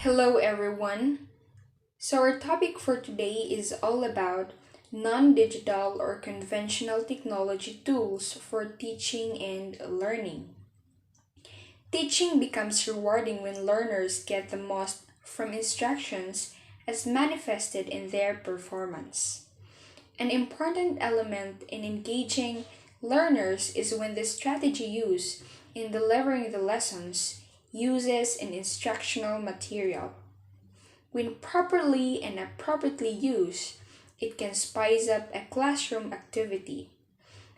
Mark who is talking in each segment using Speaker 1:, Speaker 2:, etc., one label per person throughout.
Speaker 1: Hello, everyone. So, our topic for today is all about non digital or conventional technology tools for teaching and learning. Teaching becomes rewarding when learners get the most from instructions as manifested in their performance. An important element in engaging learners is when the strategy used in delivering the lessons uses an instructional material. When properly and appropriately used, it can spice up a classroom activity.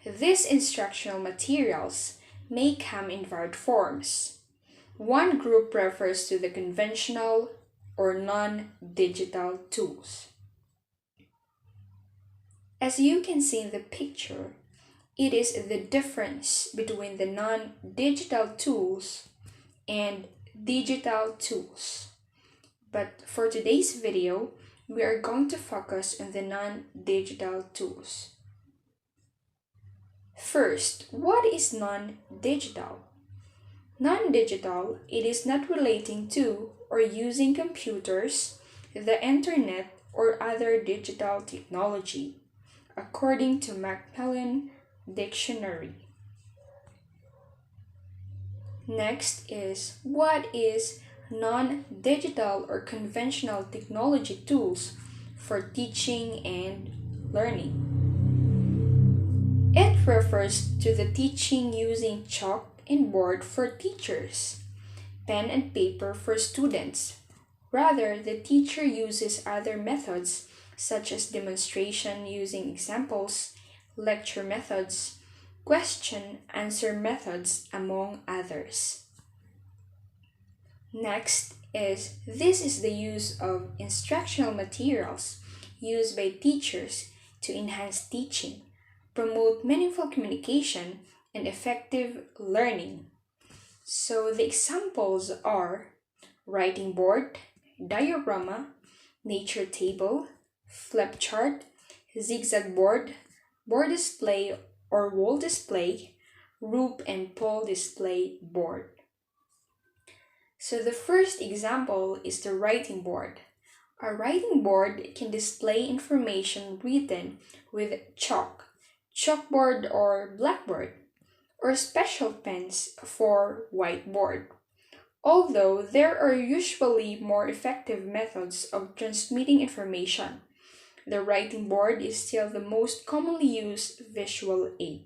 Speaker 1: These instructional materials may come in varied forms. One group refers to the conventional or non digital tools. As you can see in the picture, it is the difference between the non digital tools and digital tools. But for today's video, we are going to focus on the non-digital tools. First, what is non-digital? Non-digital, it is not relating to or using computers, the internet, or other digital technology, according to Macmillan Dictionary. Next is what is non-digital or conventional technology tools for teaching and learning. It refers to the teaching using chalk and board for teachers, pen and paper for students. Rather, the teacher uses other methods such as demonstration using examples, lecture methods, question answer methods, among others. Next is this is the use of instructional materials used by teachers to enhance teaching, promote meaningful communication, and effective learning. So the examples are writing board, diorama, nature table, flip chart, zigzag board, board display or wall display, rope and pole display board. So the first example is the writing board. A writing board can display information written with chalk, chalkboard or blackboard, or special pens for whiteboard. Although there are usually more effective methods of transmitting information, the writing board is still the most commonly used visual aid.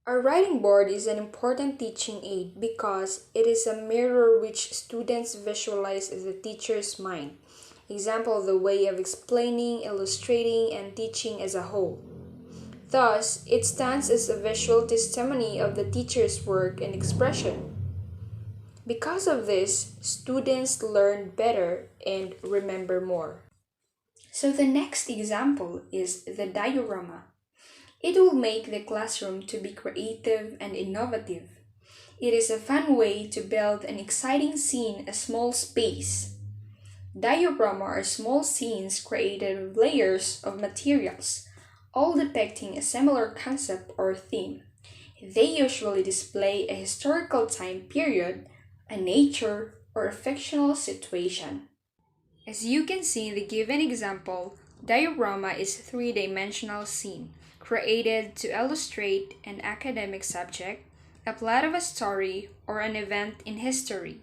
Speaker 1: A writing board is an important teaching aid because it is a mirror which students visualize as the teacher's mind. Example, the way of explaining, illustrating, and teaching as a whole. Thus, it stands as a visual testimony of the teacher's work and expression. Because of this, students learn better and remember more. So the next example is the diorama. It will make the classroom to be creative and innovative. It is a fun way to build an exciting scene in a small space. Diorama are small scenes created with layers of materials, all depicting a similar concept or theme. They usually display a historical time period, a nature, or a fictional situation. As you can see in the given example, diorama is a three-dimensional scene created to illustrate an academic subject, a plot of a story, or an event in history.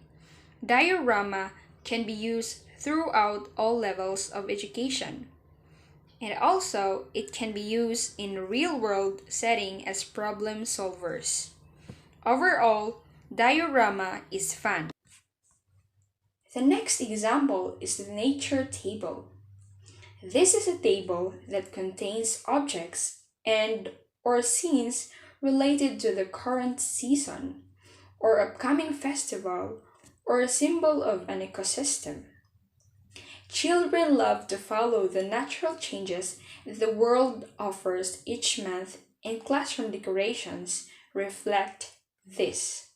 Speaker 1: Diorama can be used throughout all levels of education. And also, it can be used in real-world setting as problem solvers. Overall, diorama is fun. The next example is the nature table. This is a table that contains objects and or scenes related to the current season or upcoming festival or a symbol of an ecosystem. Children love to follow the natural changes the world offers each month, and classroom decorations reflect this.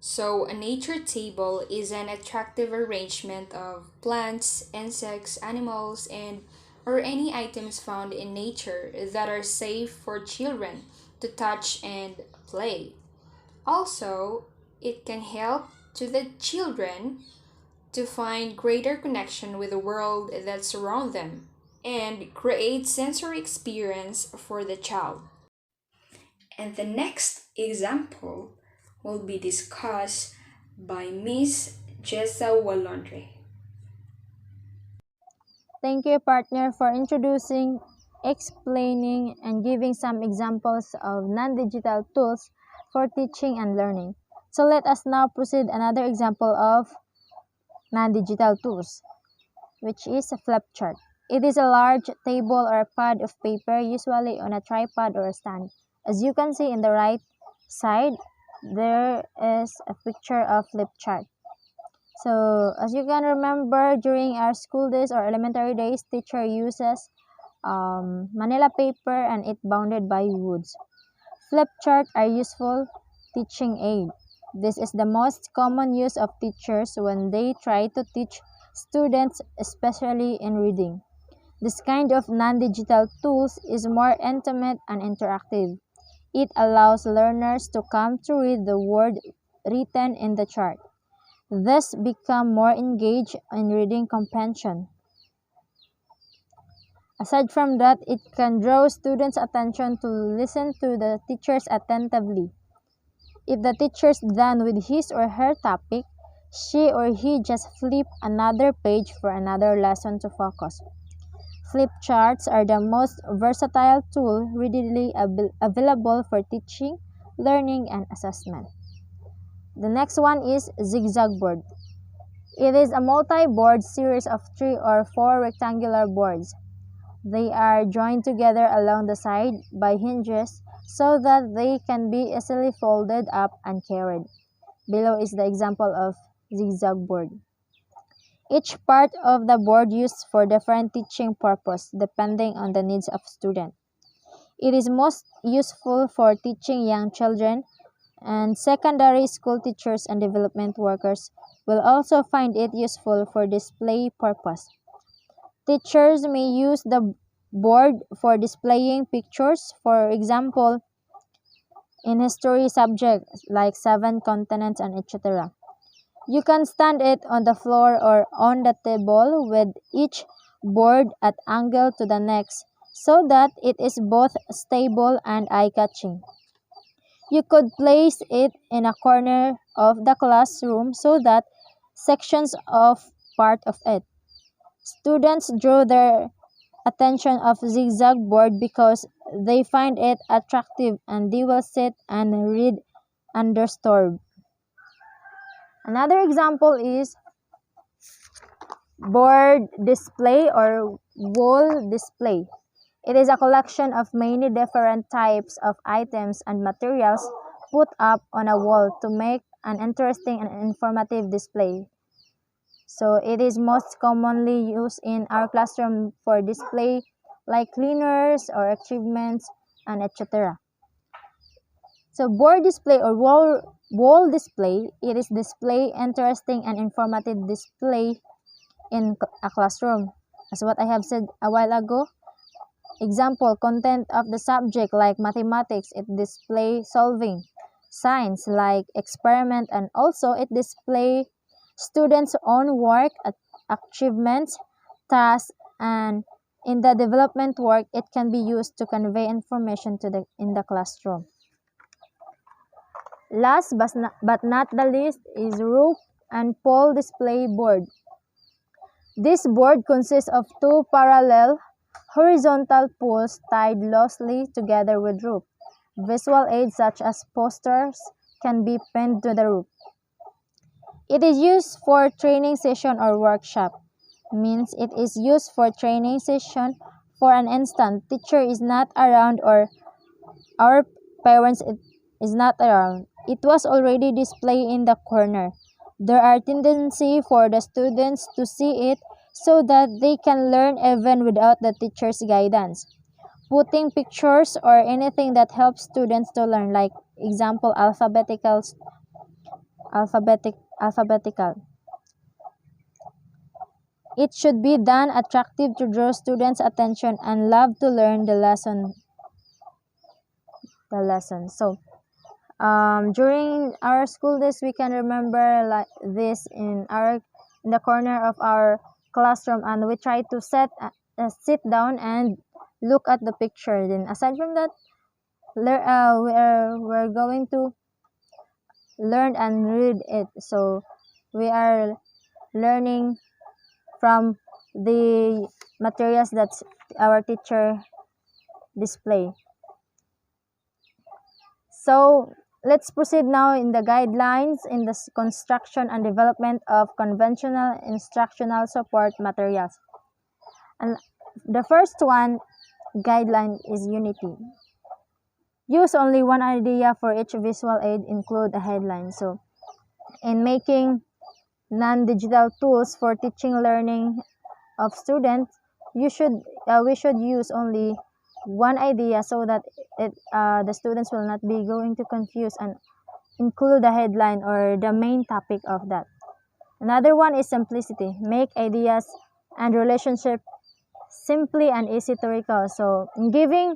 Speaker 1: So, a nature table is an attractive arrangement of plants, insects, animals, and or any items found in nature that are safe for children to touch and play. Also, it can help to the children to find greater connection with the world that surrounds them and create sensory experience for the child. And the next example will be discussed by Miss Jessa Walondre.
Speaker 2: Thank you, partner, for introducing, explaining, and giving some examples of non-digital tools for teaching and learning. So let us now proceed another example of non-digital tools, which is a flip chart. It is a large table or a pad of paper, usually on a tripod or a stand. As you can see in the right side, there is a picture of flip chart. So, as you can remember, during our school days or elementary days, teacher uses manila paper and it bounded by woods. Flip chart are useful teaching aid. This is the most common use of teachers when they try to teach students, especially in reading. This kind of non-digital tools is more intimate and interactive. It allows learners to come to read the word written in the chart, thus become more engaged in reading comprehension. Aside from that, it can draw students' attention to listen to the teachers attentively. If the teacher's done with his or her topic, she or he just flip another page for another lesson to focus. Flip charts are the most versatile tool readily available for teaching, learning, and assessment. The next one is zigzag board. It is a multi-board series of 3 or 4 rectangular boards. They are joined together along the side by hinges so that they can be easily folded up and carried. Below is the example of zigzag board. Each part of the board used for different teaching purpose depending on the needs of student. It is most useful for teaching young children, and secondary school teachers and development workers will also find it useful for display purpose. Teachers may use the board for displaying pictures, for example, in history subjects like 7 continents and etc. You can stand it on the floor or on the table with each board at angle to the next so that it is both stable and eye-catching. You could place it in a corner of the classroom so that sections of part of it. Students draw their attention of zigzag board because they find it attractive and they will sit and read undisturbed. Another example is board display or wall display. It is a collection of many different types of items and materials put up on a wall to make an interesting and informative display. So it is most commonly used in our classroom for display like cleaners or achievements and etc. So board display or wall display, it is display interesting and informative display in a classroom. As what I have said a while ago, example, content of the subject like mathematics, it display solving. Science like experiment, and also it display students' own work, achievements, tasks, and in the development work, it can be used to convey information to in the classroom. Last but not the least is rope and pole display board. This board consists of 2 parallel horizontal poles tied loosely together with rope. Visual aids such as posters can be pinned to the rope. It is used for training session or workshop. Means it is used for training session. For an instant, teacher is not around or our parents is not around. It was already displayed in the corner. There are tendency for the students to see it so that they can learn even without the teacher's guidance. Putting pictures or anything that helps students to learn, like example alphabetical. It should be done attractive to draw students' attention and love to learn the lesson. So during our school days, we can remember like this in our in the corner of our classroom, and we try to sit down and look at the picture. Then aside from that, we're going to learn and read it. So we are learning from the materials that our teacher display. So let's proceed now in the guidelines in the construction and development of conventional instructional support materials. And the first one guideline is unity. Use only one idea for each visual aid, include a headline. So in making non-digital tools for teaching learning of students, we should use only one idea so that the students will not be going to confuse, and include the headline or the main topic of that. Another one is simplicity. Make ideas and relationship simply and easy to recall. So in giving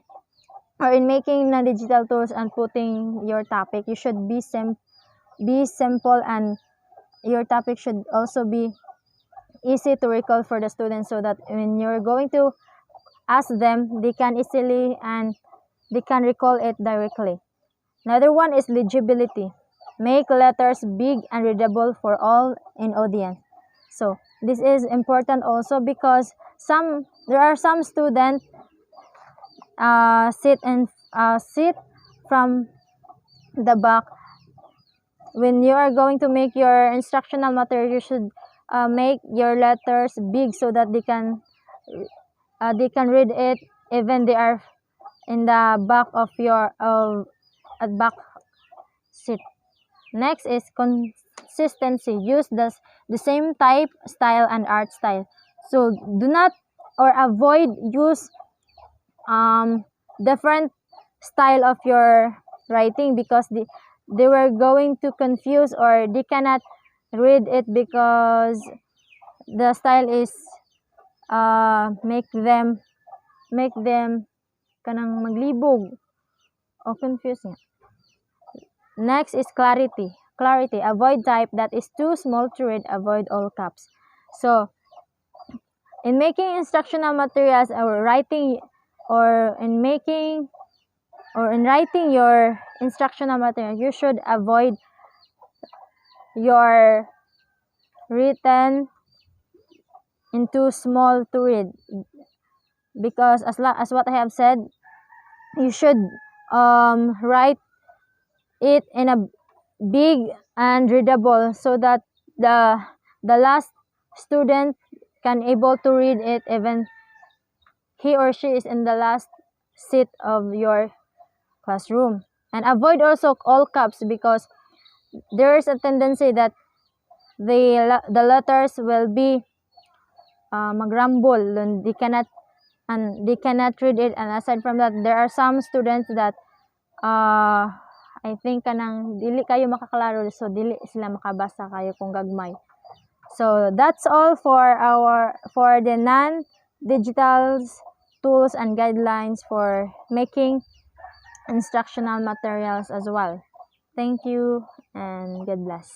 Speaker 2: or in making non-digital tools and putting your topic, you should be simple, and your topic should also be easy to recall for the students, so that when you're going to ask them, they can easily and they can recall it directly. Another one is legibility. Make letters big and readable for all in audience. So this is important also because there are some students sit from the back. When you are going to make your instructional material, you should make your letters big so that they can read it even they are in the back of your back seat. Next is consistency. Use the same type, style, and art style. So do not or avoid use different style of your writing, because they were going to confuse, or they cannot read it because the style is make them kanang maglibog o confuse nga. Next is clarity. Avoid type that is too small to read. Avoid all caps. So in making instructional materials or writing, or in making or in writing your instructional material, you should avoid your written in too small to read, because as what I have said, you should write it in a big and readable, so that the last student can able to read it even he or she is in the last seat of your classroom. And avoid also all caps, because there is a tendency that the letters will be magrumble, and they cannot read it. And aside from that, there are some students that I think kanang dili kayo makaklaro, so dili sila makabasa kayo kung gagmay. So that's all for the non-digital tools and guidelines for making instructional materials as well. Thank you and God bless.